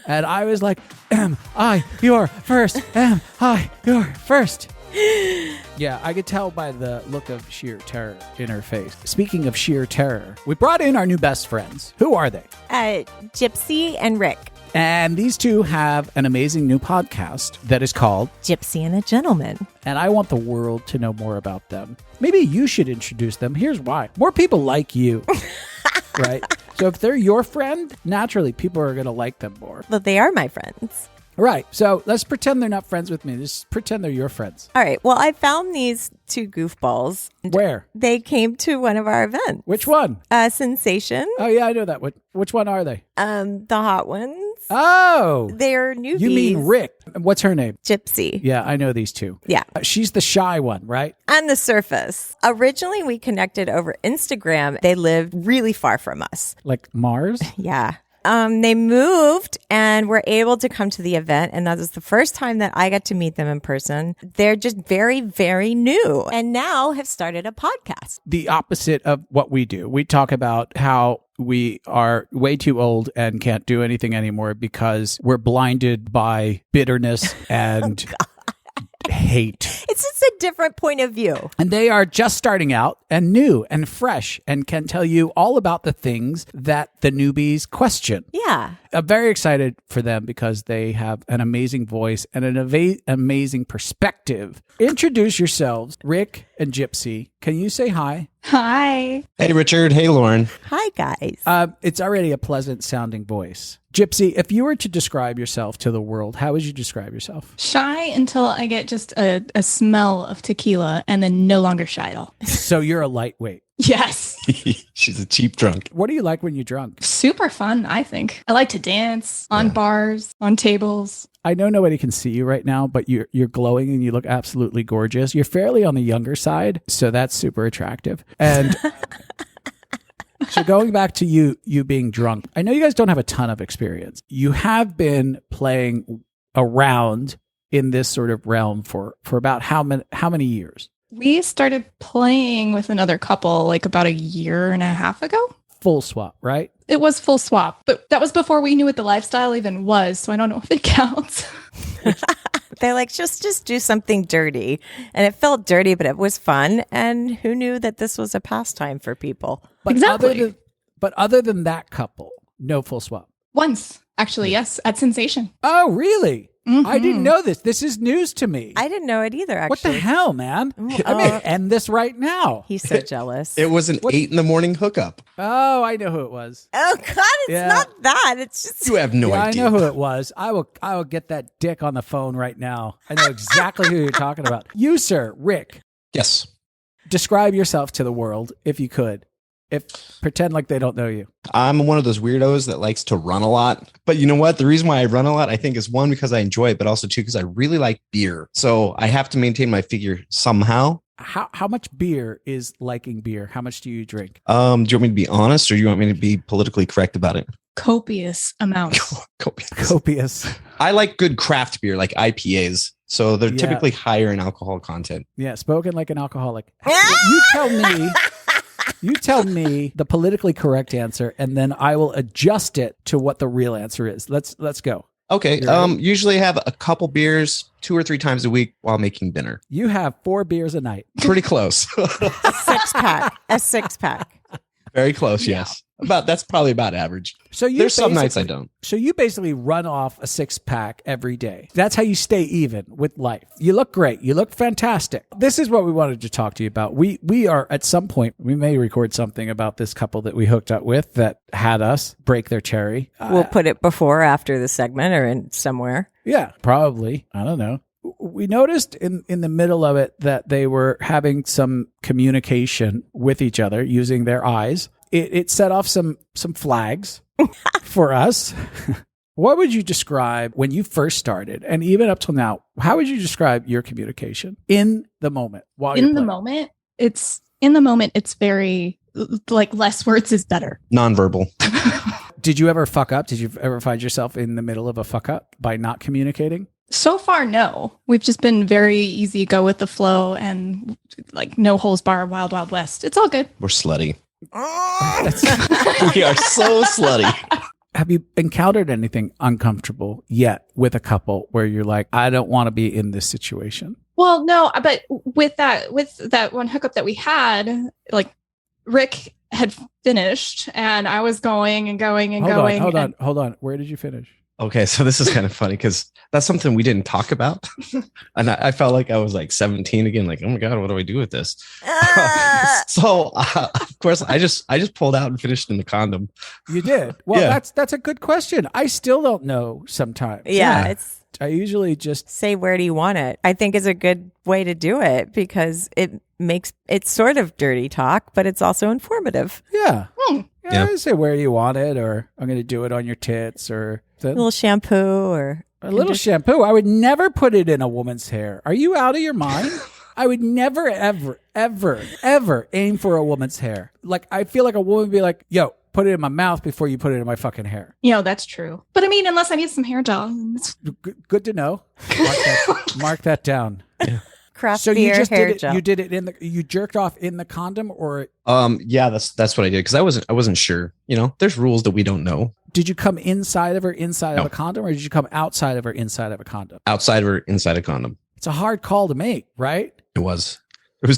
And I was like, am I your first? Am I your first? Yeah, I could tell by the look of sheer terror in her face. Speaking of sheer terror, we brought in our new best friends. Who are they? Gypsy and Rick. And these two have an amazing new podcast that is called Gypsy and a Gentleman. And I want the world to know more about them. Maybe you should introduce them. Here's why. More people like you. Right? So if they're your friend, naturally people are going to like them more. But they are my friends. Right. So let's pretend they're not friends with me. Just pretend they're your friends. All right. Well, I found these two goofballs. Where? They came to one of our events. Which one? Sensation. Oh, yeah, I know that. Which one are they? The hot ones. Oh. They're newbies. You mean Rick. What's her name? Gypsy. Yeah, I know these two. Yeah. She's the shy one, right? On the surface. Originally, we connected over Instagram. They lived really far from us. Like Mars? Yeah. they moved and were able to come to the event. And that was the first time that I got to meet them in person. They're just very, very new and now have started a podcast. The opposite of what we do. We talk about how we are way too old and can't do anything anymore because we're blinded by bitterness and hate. It's just a different point of view. And they are just starting out and new and fresh and can tell you all about the things that the newbies question. Yeah. I'm very excited for them because they have an amazing voice and an amazing perspective. Introduce yourselves, Rick and Gypsy. Can you say hi? Hi. Hey, Richard. Hey, Lauren. Hi, guys. It's already a pleasant sounding voice. Gypsy, if you were to describe yourself to the world, how would you describe yourself? Shy until I get just a smell of tequila and then no longer shy at all. So you're a lightweight. Yes. She's a cheap drunk. What do you like when you're drunk? Super fun, I think. I like to dance on bars, on tables. I know nobody can see you right now, but you're glowing and you look absolutely gorgeous. You're fairly on the younger side, so that's super attractive. And so going back to you being drunk, I know you guys don't have a ton of experience. You have been playing around in this sort of realm for about how many years? We started playing with another couple like about 1.5 years ago. Full swap, right? It was full swap, but that was before we knew what the lifestyle even was, so I don't know if it counts. They're like, just do something dirty. And it felt dirty, but it was fun. And who knew that this was a pastime for people? But Exactly. Other than that couple, no full swap. Once, actually, yes, at Sensation. Oh, really? Mhm. I didn't know this. This is news to me. I didn't know it either, What the actually. hell, man? I'm going to end this right now. He's so jealous. It was an 8 a.m. hookup. Oh, I know who it was. Oh, God, it's Yeah. not that. It's just... You have no Yeah, idea. I know who it was. I will get that dick on the phone right now. I know exactly who you're talking about. You, sir, Rick, Yes. describe yourself to the world if you could. Pretend like they don't know you. I'm one of those weirdos that likes to run a lot. But you know what? The reason why I run a lot, I think, is one, because I enjoy it, but also two, because I really like beer. So I have to maintain my figure somehow. How much beer is liking beer? How much do you drink? Do you want me to be honest, or do you want me to be politically correct about it? Copious amounts. Copious. I like good craft beer, like IPAs. So they're Yeah. typically higher in alcohol content. Yeah, spoken like an alcoholic. You tell me the politically correct answer, and then I will adjust it to what the real answer is. Let's go. Okay. You're right. Usually have a couple beers 2 or 3 times a week while making dinner. You have 4 beers a night. Pretty close. A six pack. Very close, yes. That's probably about average. So There's some nights I don't. So you basically run off a 6-pack every day. That's how you stay even with life. You look great. You look fantastic. This is what we wanted to talk to you about. We are at some point, we may record something about this couple that we hooked up with that had us break their cherry. We'll put it before or after the segment or in somewhere. Yeah, probably. I don't know. We noticed in the middle of it that they were having some communication with each other using their eyes. It set off some flags for us. What would you describe when you first started, and even up till now, how would you describe your communication in the moment? While you're In the playing? moment, it's very like less words is better. Nonverbal. Did you ever fuck up? Did you ever find yourself in the middle of a fuck up by not communicating? So far, no. We've just been very easy, go with the flow, and like no holes bar, wild, wild west. It's all good. We're slutty. We are so slutty. Have you encountered anything uncomfortable yet with a couple where you're like, I don't want to be in this situation? Well, no, but with that one hookup that we had, like Rick had finished, and I was going and going and going. Hold on. Where did you finish? Okay, so this is kind of funny because that's something we didn't talk about. And I felt like I was like 17 again, like, oh my God, what do I do with this? So of course, I just pulled out and finished in the condom. You did? Well, Yeah. that's a good question. I still don't know sometimes. Yeah, it's I usually just say, where do you want it? I think is a good way to do it because it's sort of dirty talk, but it's also informative. Yeah. Hmm. Yeah. I say, where do you want it? Or I'm going to do it on your tits or A little shampoo or a little shampoo. I would never put it in a woman's hair. Are you out of your mind? I would never, ever, ever, ever aim for a woman's hair. Like, I feel like a woman would be like, yo, put it in my mouth before you put it in my fucking hair. That's true. But I mean, unless I need some hair gel. Good to know. Mark that down. Yeah. Craft So beer you just hair did it. gel. You did it you jerked off in the condom, or Yeah, that's what I did because I wasn't sure. There's rules that we don't know. did you come inside of her inside No. of a condom, or did you come outside of her inside of a condom? Outside or inside a condom. It's a hard call to make, right? It was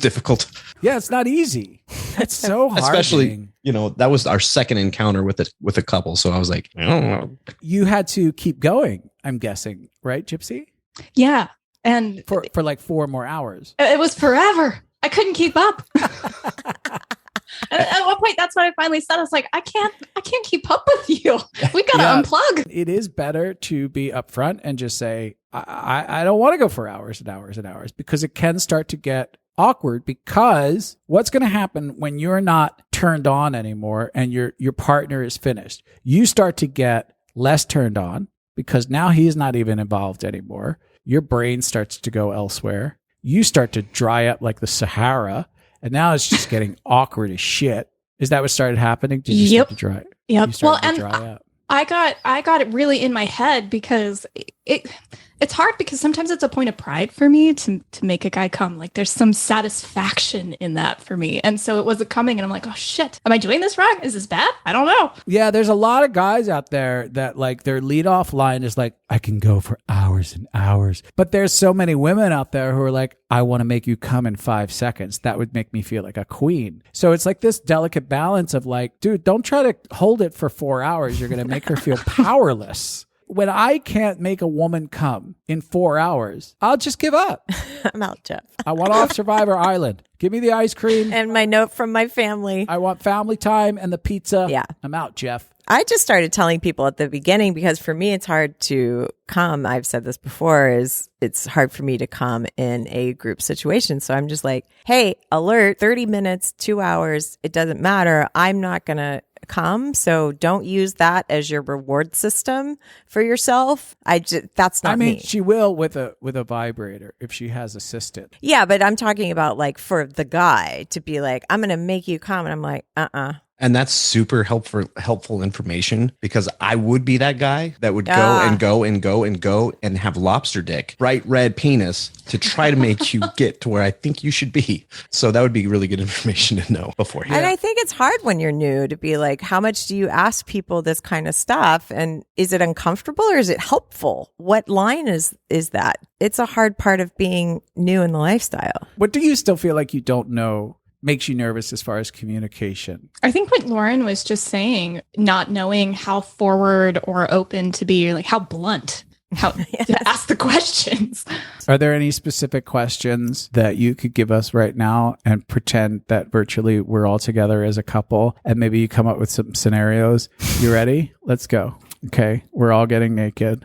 difficult. Yeah, it's not easy. It's so hard. Especially, that was our second encounter with a couple. So I was like, I don't know. You had to keep going, I'm guessing, right, Gypsy? Yeah. And For like 4 more hours. it was forever. I couldn't keep up. And at one point, that's when I finally said, I was like, I can't keep up with you. We got to unplug. It is better to be upfront and just say, I don't want to go for hours and hours and hours, because it can start to get awkward, because what's going to happen when you're not turned on anymore and your partner is finished? You start to get less turned on because now he's not even involved anymore. Your brain starts to go elsewhere. You start to dry up like the Sahara, and now it's just getting awkward as shit. Is that what started happening? Did you start to dry? Yep. You started to dry up. I got it really in my head because it's hard, because sometimes it's a point of pride for me to make a guy come. Like, there's some satisfaction in that for me. And so it wasn't coming, and I'm like, oh shit, am I doing this wrong? Is this bad? I don't know. Yeah, there's a lot of guys out there that like their leadoff line is like, I can go for hours and hours. But there's so many women out there who are like, I want to make you come in 5 seconds. That would make me feel like a queen. So it's like this delicate balance of like, dude, don't try to hold it for 4 hours. You're going to make her feel powerless. When I can't make a woman come in 4 hours, I'll just give up. I'm out, Jeff. I want off Survivor Island. Give me the ice cream. And my note from my family. I want family time and the pizza. Yeah. I'm out, Jeff. I just started telling people at the beginning, because for me, it's hard to come. I've said this before, is it's hard for me to come in a group situation. So I'm just like, hey, alert, 30 minutes, 2 hours. It doesn't matter. I'm not going to come. So don't use that as your reward system for yourself. That's not me. She will with a vibrator if she has assisted. Yeah, but I'm talking about like for the guy to be like, I'm going to make you come. And I'm like, And that's super helpful information, because I would be that guy that would go and have lobster dick, bright red penis to try to make you get to where I think you should be. So that would be really good information to know beforehand. And I think it's hard when you're new to be like, how much do you ask people this kind of stuff? And is it uncomfortable or is it helpful? What line is that? It's a hard part of being new in the lifestyle. What do you still feel like you don't know makes you nervous as far as communication? I think what Lauren was just saying, not knowing how forward or open to be, like how blunt, how to ask the questions. Are there any specific questions that you could give us right now and pretend that virtually we're all together as a couple, and maybe you come up with some scenarios? You ready? Let's go. Okay. We're all getting naked.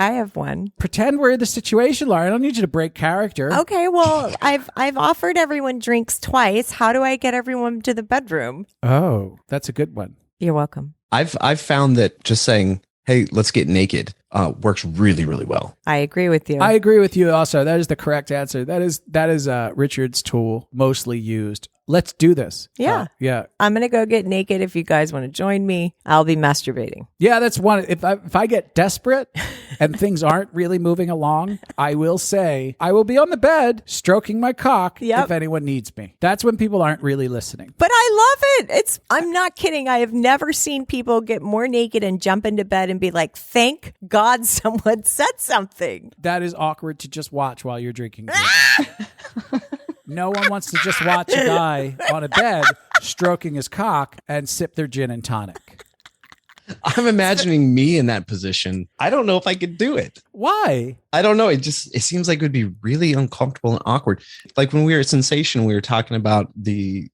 I have one. Pretend we're in the situation, Laura. I don't need you to break character. Okay, well, I've offered everyone drinks twice. How do I get everyone to the bedroom? Oh, that's a good one. You're welcome. I've found that just saying, hey, let's get naked, works really, really well. I agree with you. I agree with you also. That is the correct answer. That is Richard's tool, mostly used. Let's do this. Yeah. Yeah. I'm going to go get naked. If you guys want to join me, I'll be masturbating. Yeah, that's one. If I get desperate and things aren't really moving along, I will say I will be on the bed stroking my cock if anyone needs me. That's when people aren't really listening. But I love it. I'm not kidding. I have never seen people get more naked and jump into bed and be like, thank God someone said something. That is awkward to just watch while you're drinking. No one wants to just watch a guy on a bed stroking his cock and sip their gin and tonic. I'm imagining me in that position. I don't know if I could do it. Why? I don't know. It seems like it would be really uncomfortable and awkward. Like when we were at Sensation, we were talking about the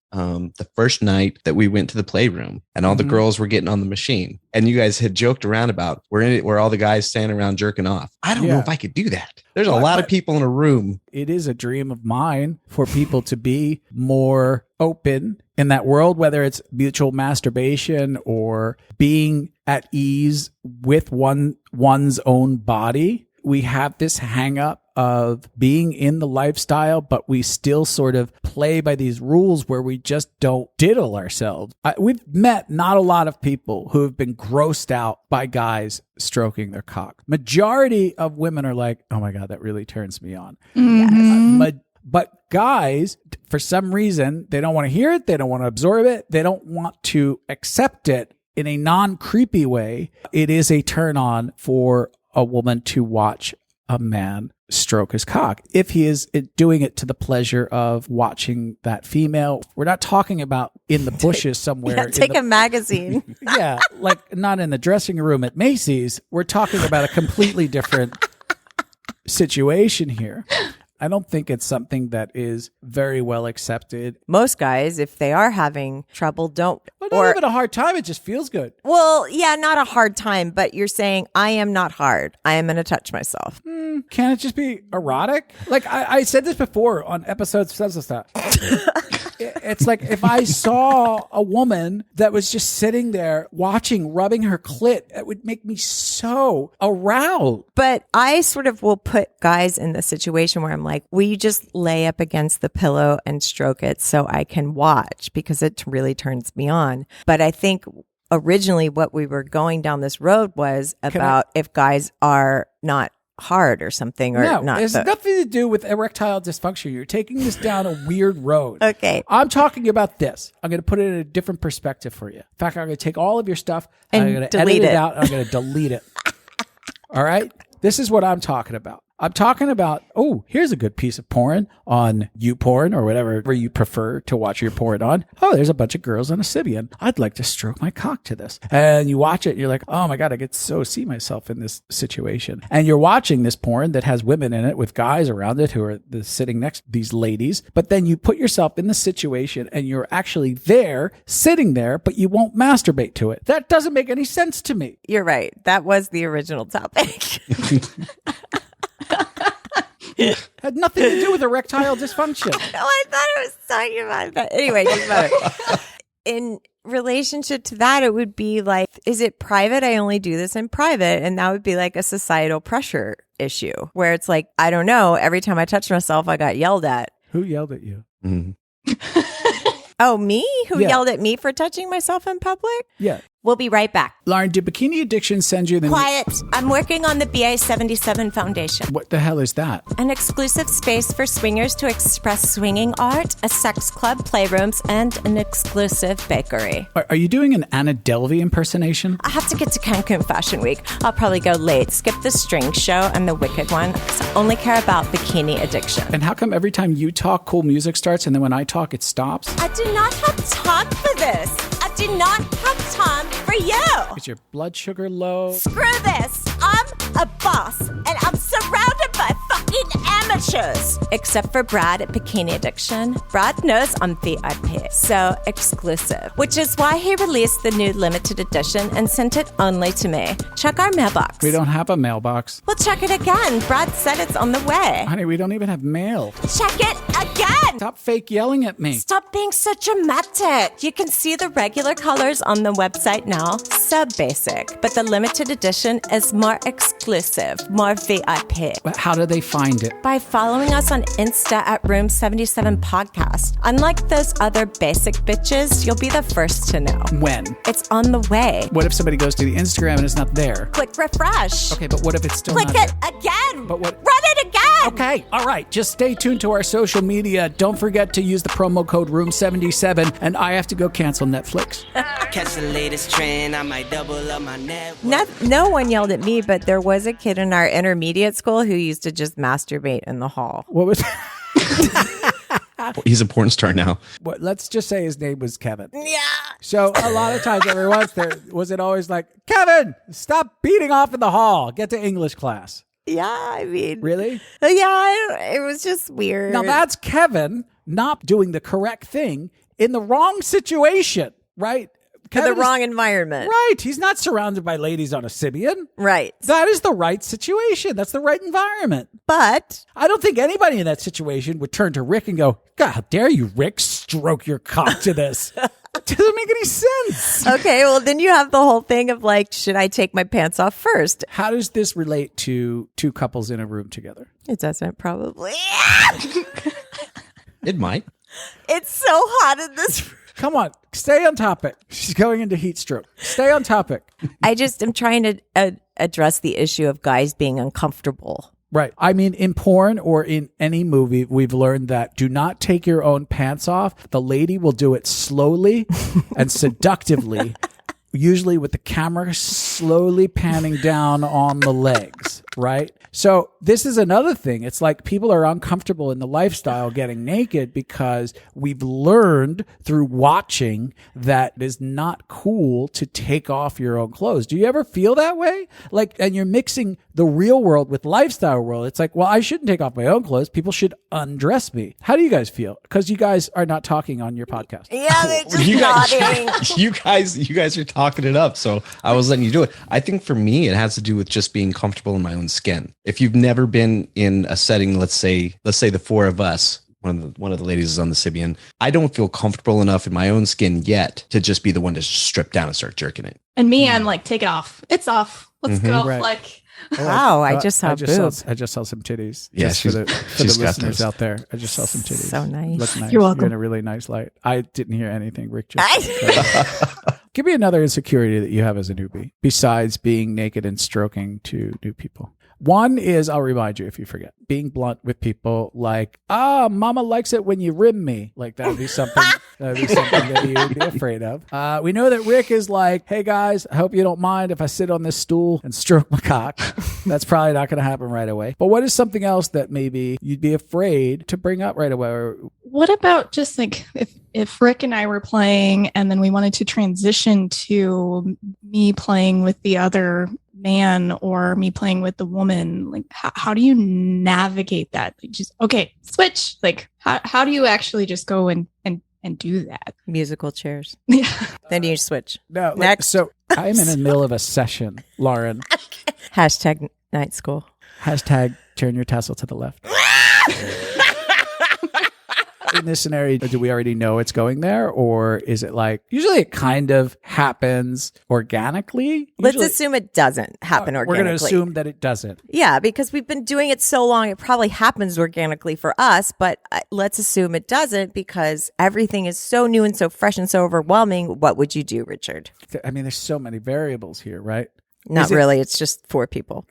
first night that we went to the playroom and all the girls were getting on the machine, and you guys had joked around about where all the guys standing around jerking off. I don't know if I could do that. There's a lot of people in a room. It is a dream of mine for people to be more open in that world, whether it's mutual masturbation or being at ease with one's own body. We have this hang up of being in the lifestyle, but we still sort of play by these rules where we just don't diddle ourselves. We've met not a lot of people who have been grossed out by guys stroking their cock. Majority of women are like, oh my God, that really turns me on. But guys, for some reason, they don't want to hear it. They don't want to absorb it. They don't want to accept it in a non-creepy way. It is a turn on for a woman to watch a man stroke his cock if he is doing it to the pleasure of watching that female. We're not talking about in the bushes somewhere. Yeah, take a magazine. Yeah, like not in the dressing room at Macy's. We're talking about a completely different situation here. I don't think it's something that is very well accepted. Most guys, if they are having trouble, don't. Well, not even a hard time. It just feels good. Well, yeah, not a hard time, but you're saying, I am not hard. I am going to touch myself. Can it just be erotic? Like I said this before on episodes of stuff. It's like if I saw a woman that was just sitting there rubbing her clit, it would make me so aroused. But I sort of will put guys in the situation where I'm like, will you just lay up against the pillow and stroke it so I can watch, because it really turns me on. But I think originally what we were going down this road was about if guys are not hard or something, or not. It has nothing to do with erectile dysfunction. You're taking this down a weird road. Okay. I'm talking about this. I'm going to put it in a different perspective for you. In fact, I'm going to take all of your stuff and I'm going to edit it out. And I'm going to delete it. All right. This is what I'm talking about. I'm talking about, here's a good piece of porn on YouPorn or whatever you prefer to watch your porn on. Oh, there's a bunch of girls on a Sybian. I'd like to stroke my cock to this. And you watch it and you're like, oh my God, I get so see myself in this situation. And you're watching this porn that has women in it with guys around it who are sitting next to these ladies. But then you put yourself in the situation and you're actually there, sitting there, but you won't masturbate to it. That doesn't make any sense to me. You're right. That was the original topic. Had nothing to do with erectile dysfunction. No, I thought I was talking about that. Anyway, doesn't matter. In relationship to that, it would be like, is it private? I only do this in private. And that would be like a societal pressure issue where it's like, I don't know. Every time I touched myself, I got yelled at. Who yelled at you? Oh, me? Who yelled at me for touching myself in public? Yeah. We'll be right back. Lauren, did Bikini Addiction send you the... Quiet. I'm working on the BA77 Foundation. What the hell is that? An exclusive space for swingers to express swinging art, a sex club, playrooms, and an exclusive bakery. Are you doing an Anna Delvey impersonation? I have to get to Cancun Fashion Week. I'll probably go late, skip the string show and the Wicked one. So only care about Bikini Addiction. And how come every time you talk, cool music starts, and then when I talk, it stops? I do not have time for this. I do not have time for you. Is your blood sugar low? Screw this. I'm a boss and I'm surrounded by fucking amateurs. Except for Brad at Bikini Addiction. Brad knows I'm VIP, so exclusive. Which is why he released the new limited edition and sent it only to me. Check our mailbox. We don't have a mailbox. Well, check it again. Brad said it's on the way. Honey, we don't even have mail. Check it again. Stop fake yelling at me. Stop being so dramatic. You can see the regular colors on the website now. So basic. But the limited edition is more exclusive, more VIP. But how do they find it? By following us on Insta at Room 77 Podcast. Unlike those other basic bitches, you'll be the first to know. When? It's on the way. What if somebody goes to the Instagram and it's not there? Click refresh. Okay, but what if it's still Click not it there? again. But what? Run it again. Okay, all right. Just stay tuned to our social media. Don't forget to use the promo code Room77, and I have to go cancel Netflix. Catch the latest trend, I might double up my net. No one yelled at me, but there was a kid in our intermediate school who used to just masturbate in the hall. What was? He's a porn star now. What? Let's just say his name was Kevin. Yeah. So a lot of times, every once there was it always like, Kevin, stop beating off in the hall. Get to English class. Yeah, I mean, Really? Yeah, it was just weird. Now that's Kevin not doing the correct thing in the wrong situation, right? For the wrong environment. Right. He's not surrounded by ladies on a Sybian. Right. That is the right situation. That's the right environment. But I don't think anybody in that situation would turn to Rick and go, God, how dare you, Rick, stroke your cock to this. doesn't make any sense. Okay, well, then you have the whole thing of like, should I take my pants off first? How does this relate to two couples in a room together? It doesn't probably. It might. It's so hot in this room. Come on, stay on topic. She's going into heat stroke. Stay on topic. I just am trying to address the issue of guys being uncomfortable. Right. I mean, in porn or in any movie, we've learned that do not take your own pants off. The lady will do it slowly and seductively, usually with the camera slowly panning down on the legs, right? So this is another thing. It's like people are uncomfortable in the lifestyle getting naked because we've learned through watching that it is not cool to take off your own clothes. Do you ever feel that way? Like, and you're mixing the real world with lifestyle world. It's like, well, I shouldn't take off my own clothes. People should undress me. How do you guys feel? Because you guys are not talking on your podcast. Yeah, they're just nodding. You guys are talking it up, so I was letting you do it. I think for me, it has to do with just being comfortable in my own skin. If you've never been in a setting, let's say the four of us, one of the ladies is on the Sibian, I don't feel comfortable enough in my own skin yet to just be the one to strip down and start jerking it. And me, I'm like, take it off. It's off. Let's go. Right. Like, Wow, I just saw I just boob. saw some titties. Yeah, Just for the she's got listeners those. out there. I just saw some titties. So nice. Look nice. You're welcome. You're in a really nice light. I didn't hear anything, Rick. Give me another insecurity that you have as a newbie, besides being naked and stroking to new people. One is, I'll remind you if you forget, being blunt with people like, mama likes it when you rim me. Like that would be something that you'd be afraid of. We know that Rick is like, hey guys, I hope you don't mind if I sit on this stool and stroke my cock. That's probably not going to happen right away. But what is something else that maybe you'd be afraid to bring up right away? Or, what about just like if Rick and I were playing and then we wanted to transition to me playing with the other man or me playing with the woman, like how do you navigate that? Like, just okay, switch. Like how do you actually just go and do that? Musical chairs. Yeah. Then you switch. no, like, Next. so I'm in the middle of a session, Lauren. Hashtag night school. Hashtag turn your tassel to the left. In this scenario, do we already know it's going there? Or is it like, usually it kind of happens organically? Let's Usually- assume it doesn't happen We're organically. going to assume that it doesn't. Yeah, because we've been doing it so long, it probably happens organically for us, but let's assume it doesn't because everything is so new and so fresh and so overwhelming. What would you do, Richard? I mean, there's so many variables here, right? Not Is it- really. It's just 4 people.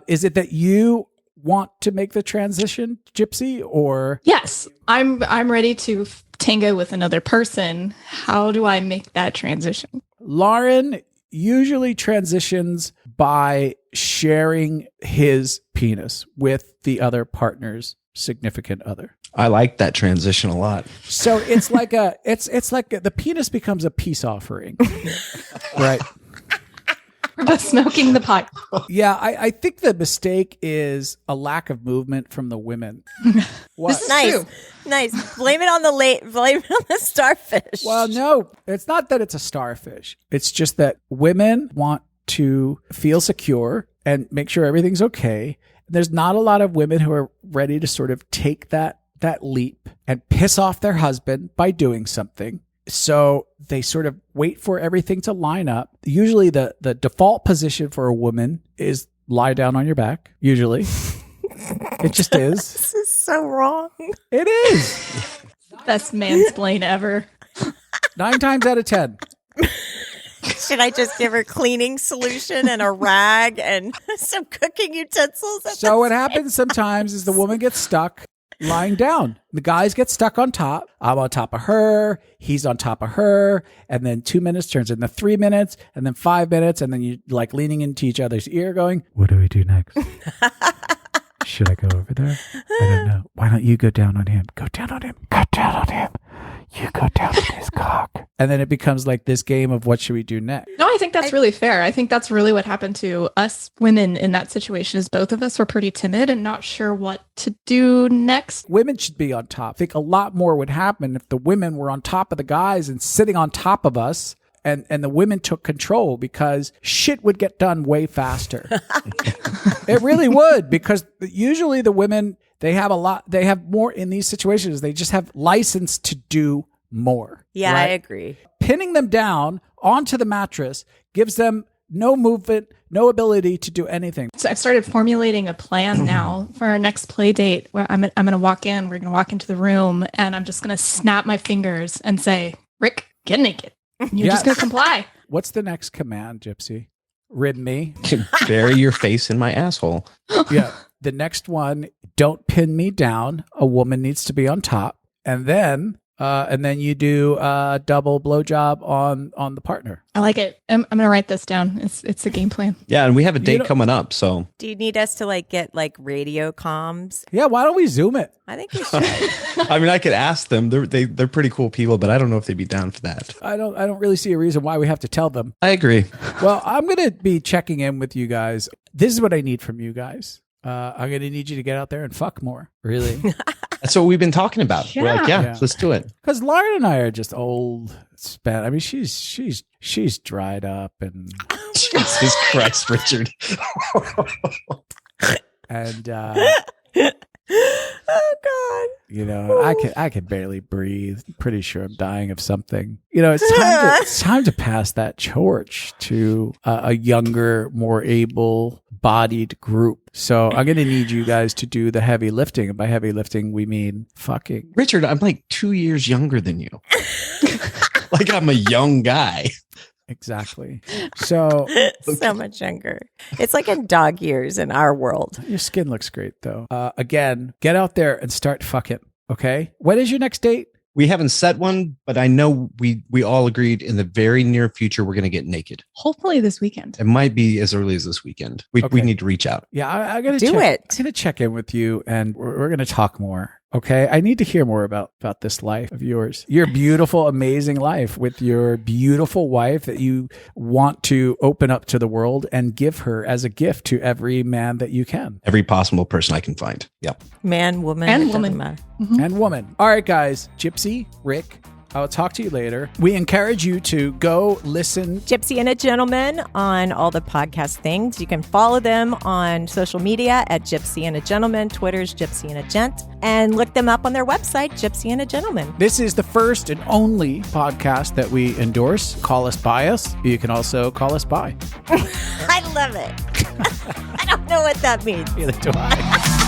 Is it that you want to make the transition, Gypsy, or Yes, I'm ready to tango with another person. How do I make that transition? Lauren usually transitions by sharing his penis with the other partner's significant other. I like that transition a lot. So it's like the penis becomes a peace offering, right? We're both smoking the pipe. Yeah, I think the mistake is a lack of movement from the women. What? This is Nice. true. Nice. Blame it on the starfish. Well, no, it's not that it's a starfish. It's just that women want to feel secure and make sure everything's okay. There's not a lot of women who are ready to sort of take that leap and piss off their husband by doing something. So they sort of wait for everything to line up. Usually the default position for a woman is lie down on your back. Usually. It just is. This is so wrong. It is. Best mansplain ever. 9 times out of 10. Should I just give her cleaning solution and a rag and some cooking utensils? So what happens sometimes is the woman gets stuck lying down. The guys get stuck on top. I'm on top of her. He's on top of her. And then 2 minutes turns into 3 minutes and then 5 minutes. And then you like leaning into each other's ear going, what do we do next? Should I go over there? I don't know. Why don't you go down on him? Go down on him. Go down on him. You go down on his cock. And then it becomes like this game of what should we do next? No, I think that's really fair. I think that's really what happened to us women in that situation is both of us were pretty timid and not sure what to do next. Women should be on top. I think a lot more would happen if the women were on top of the guys and sitting on top of us. And the women took control because shit would get done way faster. It really would, because usually the women, they have more in these situations. They just have license to do more. Yeah, right? I agree. Pinning them down onto the mattress gives them no movement, no ability to do anything. So I've started formulating a plan now for our next play date where I'm going to walk in. We're going to walk into the room and I'm just going to snap my fingers and say, Rick, get naked. And you're just going to comply. What's the next command, Gypsy? Rib me. Bury your face in my asshole. Yeah. The next one, don't pin me down. A woman needs to be on top. And then you do a double blowjob on the partner. I like it. I'm going to write this down. It's a game plan. Yeah, and we have a date coming up, so. Do you need us to like get like radio comms? Yeah, why don't we Zoom it? I think we should. I mean, I could ask them. They're pretty cool people, but I don't know if they'd be down for that. I don't really see a reason why we have to tell them. I agree. Well, I'm going to be checking in with you guys. This is what I need from you guys. I'm going to need you to get out there and fuck more. Really. That's what we've been talking about. We're like, yeah, let's do it. Because Lauren and I are just old, spent. I mean, she's dried up and Jesus Christ, Richard. and Oh God. you know, I can barely breathe. Pretty sure I'm dying of something. You know, it's time to pass that torch to a younger, more able-bodied group. So I'm going to need you guys to do the heavy lifting. And by heavy lifting, we mean fucking. Richard, I'm like 2 years younger than you. Like I'm a young guy. Exactly. So So much younger. It's like in dog years in our world. your skin looks great, though. Again, get out there and start fucking. Okay. When is your next date? We haven't set one, but I know we all agreed in the very near future we're going to get naked. Hopefully this weekend. It might be as early as this weekend. We need to reach out. Yeah, I'm going to Do it. I'm going to check in with you, and we're going to talk more. Okay, I need to hear more about this life of yours, your beautiful, amazing life with your beautiful wife that you want to open up to the world and give her as a gift to every man that you can. Every possible person I can find. Yep. Man, woman, And it doesn't woman. matter. And woman. All right, guys, Gypsy, Rick, I'll talk to you later. We encourage you to go listen. Gypsy and a Gentleman on all the podcast things. You can follow them on social media at Gypsy and a Gentleman. Twitter's Gypsy and a Gent. And look them up on their website, Gypsy and a Gentleman. This is the first and only podcast that we endorse. Call us bias. You can also call us bi. I love it. I don't know what that means. Neither do I.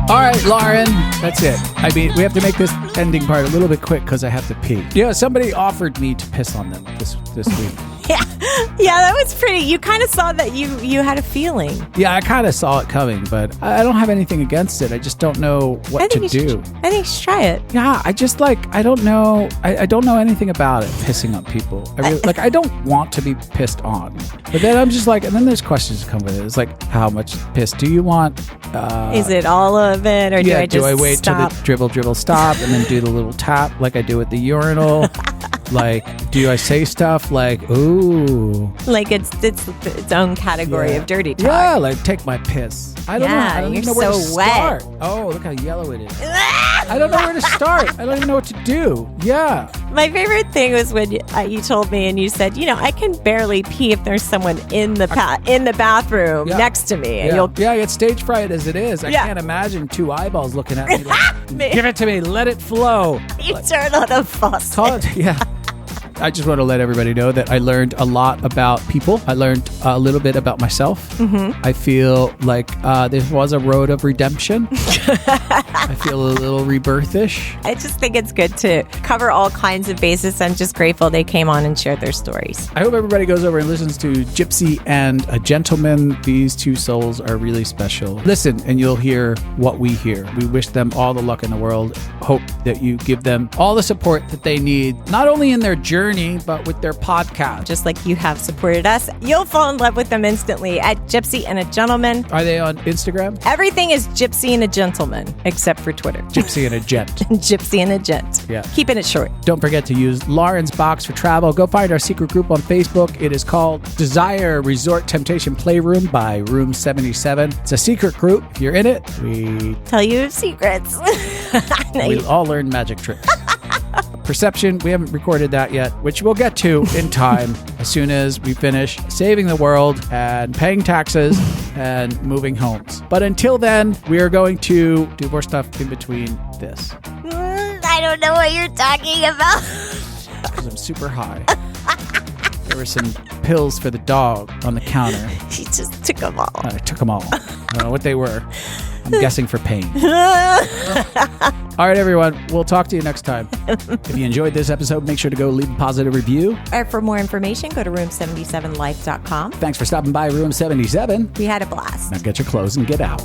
All right, Lauren, that's it. I mean, we have to make this ending part a little bit quick because I have to pee. Yeah, somebody offered me to piss on them this week. Yeah, that was pretty. You kind of saw that you had a feeling. Yeah, I kind of saw it coming, but I don't have anything against it. I just don't know what to do. I think you should try it. Yeah, I just I don't know. I don't know anything about it, pissing on people. I don't want to be pissed on. But then I'm just and then there's questions that come with it. It's like, how much piss do you want? Is it all of it, or do I just do I wait stop? till the dribble stop and then do the little tap like I do at the urinal? Do I say stuff like, ooh? Like it's its own category of dirty talk. Yeah, take my piss. I don't know. I don't even know where to so wet. start. Oh, look how yellow it is. I don't know where to start. I don't even know what to do. Yeah. My favorite thing was when you told me and you said, I can barely pee if there's someone in the bathroom next to me. And I get stage fright as it is. I can't imagine two eyeballs looking at me. Give it to me. Let it flow. You turn on a faucet. I just want to let everybody know that I learned a lot about people. I learned a little bit about myself. Mm-hmm. I feel like this was a road of redemption. I feel a little rebirthish. I just think it's good to cover all kinds of bases. I'm just grateful they came on and shared their stories. I hope everybody goes over and listens to Gypsy and a Gentleman. These two souls are really special. Listen, and you'll hear what we hear. We wish them all the luck in the world. Hope that you give them all the support that they need, not only in their journey, but with their podcast. Just like you have supported us, you'll fall in love with them instantly at Gypsy and a Gentleman. Are they on Instagram? Everything is Gypsy and a Gentleman, except for Twitter. Gypsy and a Gent. Gypsy and a Gent. Yeah. Keeping it short. Don't forget to use Lauren's box for travel. Go find our secret group on Facebook. It is called Desire Resort Temptation Playroom by Room 77. It's a secret group. If you're in it, we tell you secrets. We all learn magic tricks. Perception, we haven't recorded that yet, which we'll get to in time as soon as we finish saving the world and paying taxes and moving homes. But until then, we are going to do more stuff in between this. I don't know what you're talking about. Because I'm super high. There were some pills for the dog on the counter. She just took them all. I took them all. I don't know what they were. I'm guessing for pain. All right, everyone. We'll talk to you next time. If you enjoyed this episode, make sure to go leave a positive review. Or for more information, go to room77life.com. Thanks for stopping by Room 77. We had a blast. Now get your clothes and get out.